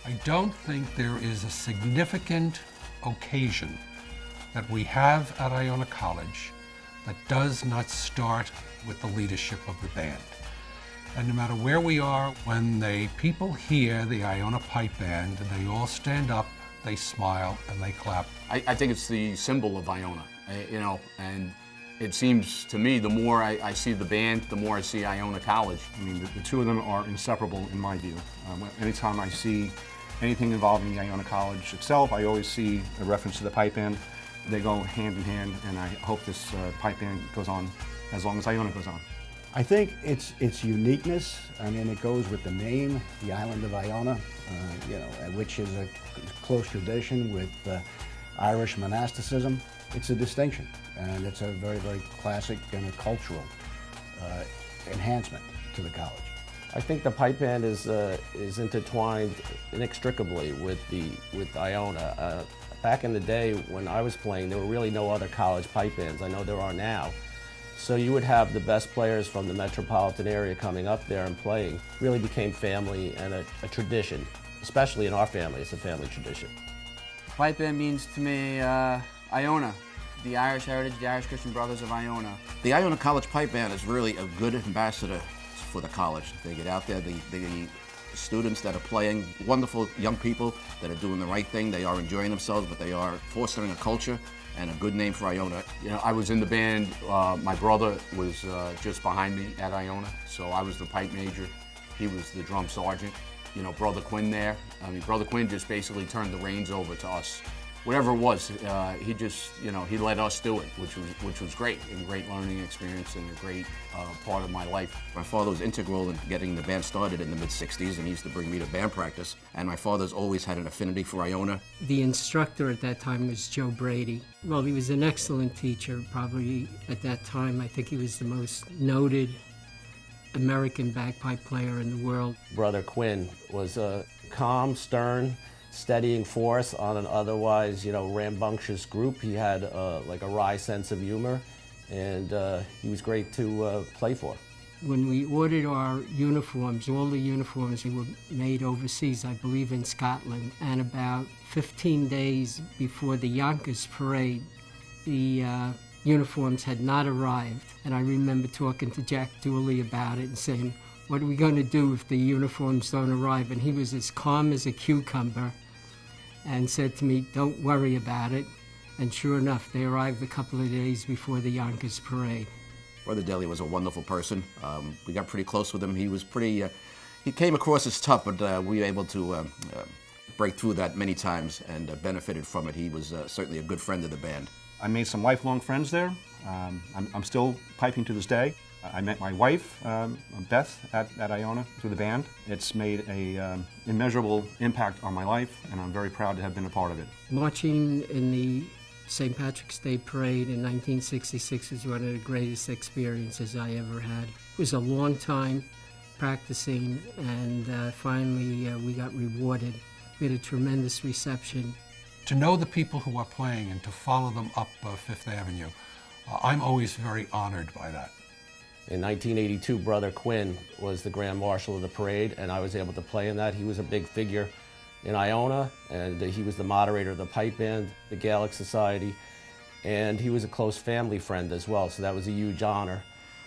I don't think there is a significant occasion that we have at Iona College that does not start with the leadership of the band. And no matter where we are, when the people hear the Iona Pipe Band, they all stand up, they smile, and they clap. I think it's the symbol of Iona, and it seems to me the more I see the band, the more I see Iona College. I mean, the two of them are inseparable in my view. Anytime I see anything involving the Iona College itself, I always see a reference to the pipe band. They go hand in hand, and I hope this pipe band goes on as long as Iona goes on. I think its uniqueness, I mean, it goes with the name, the island of Iona, which is a close tradition with Irish monasticism. It's a distinction, and it's a very, very classic and a cultural enhancement to the college. I think the pipe band is intertwined inextricably with Iona. Back in the day when I was playing, there were really no other college pipe bands. I know there are now. So you would have the best players from the metropolitan area coming up there and playing. Really became family and a tradition, especially in our family. It's a family tradition. Pipe band means to me Iona, the Irish heritage, the Irish Christian Brothers of Iona. The Iona College Pipe Band is really a good ambassador for the college. They get out there, the students that are playing, wonderful young people that are doing the right thing. They are enjoying themselves, but they are fostering a culture and a good name for Iona. I was in the band. My brother was just behind me at Iona, so I was the pipe major. He was the drum sergeant. Brother Quinn there. Brother Quinn just basically turned the reins over to us. Whatever it was, he just, he let us do it, which was great, and a great learning experience and a great part of my life. My father was integral in getting the band started in the mid-'60s, and he used to bring me to band practice. And my father's always had an affinity for Iona. The instructor at that time was Joe Brady. Well, he was an excellent teacher. Probably at that time, I think he was the most noted American bagpipe player in the world. Brother Quinn was a calm, stern, steadying force on an otherwise, rambunctious group. He had like a wry sense of humor, and he was great to play for. When we ordered our uniforms, all the uniforms were made overseas, I believe in Scotland, and about 15 days before the Yonkers parade, the uniforms had not arrived. And I remember talking to Jack Dooley about it and saying, what are we going to do if the uniforms don't arrive? And he was as calm as a cucumber and said to me, don't worry about it. And sure enough, they arrived a couple of days before the Yonkers parade. Brother Daly was a wonderful person. We got pretty close with him. He was pretty, he came across as tough, but we were able to break through that many times and benefited from it. He was certainly a good friend of the band. I made some lifelong friends there. I'm still piping to this day. I met my wife, Beth, at Iona through the band. It's made an immeasurable impact on my life, and I'm very proud to have been a part of it. Marching in the St. Patrick's Day Parade in 1966 was one of the greatest experiences I ever had. It was a long time practicing, and finally we got rewarded. We had a tremendous reception. To know the people who are playing and to follow them up Fifth Avenue, I'm always very honored by that. In 1982, Brother Quinn was the Grand Marshal of the parade, and I was able to play in that. He was a big figure in Iona, and he was the moderator of the pipe band, the Gaelic Society, and he was a close family friend as well, so that was a huge honor.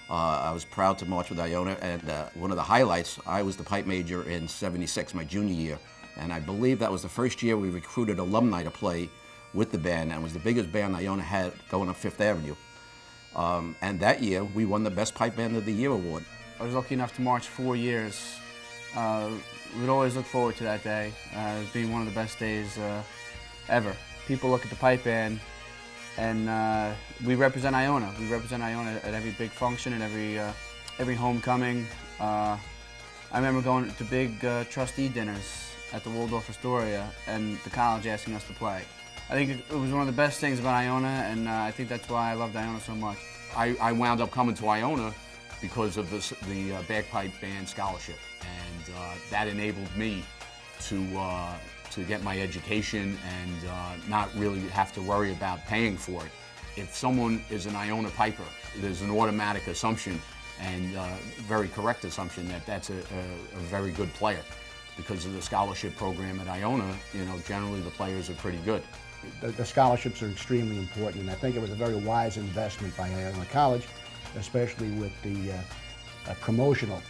I was proud to march with Iona, and one of the highlights, I was the pipe major in '76, my junior year, and I believe that was the first year we recruited alumni to play with the band, and it was the biggest band Iona had going up Fifth Avenue. And that year, we won the Best Pipe Band of the Year award. I was lucky enough to march 4 years. We'd always look forward to that day as being one of the best days ever. People look at the pipe band, and we represent Iona. We represent Iona at every big function and every homecoming. I remember going to big trustee dinners at the Waldorf Astoria and the college asking us to play. I think it was one of the best things about Iona, and I think that's why I loved Iona so much. I wound up coming to Iona because of the bagpipe band scholarship, and that enabled me to get my education and not really have to worry about paying for it. If someone is an Iona piper, there's an automatic assumption, and very correct assumption, that that's a very good player. because of the scholarship program at Iona, you know, generally the players are pretty good. The scholarships are extremely important, and I think it was a very wise investment by Iona College, especially with the promotional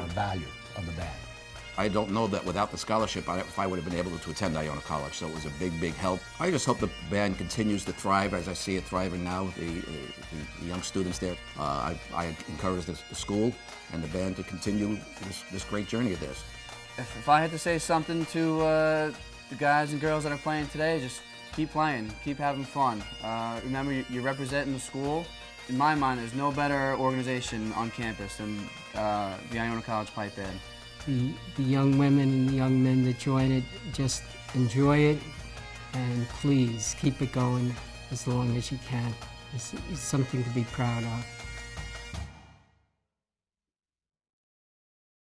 value of the band. I don't know that without the scholarship if I would have been able to attend Iona College, so it was a big, big help. I just hope the band continues to thrive as I see it thriving now, the young students there. I encourage the school and the band to continue this great journey of theirs. If I had to say something to the guys and girls that are playing today, just keep playing, keep having fun. Remember, you're representing the school. In my mind, there's no better organization on campus than the Iona College Pipe Band. The young women and the young men that join it, just enjoy it, and please keep it going as long as you can. It's something to be proud of.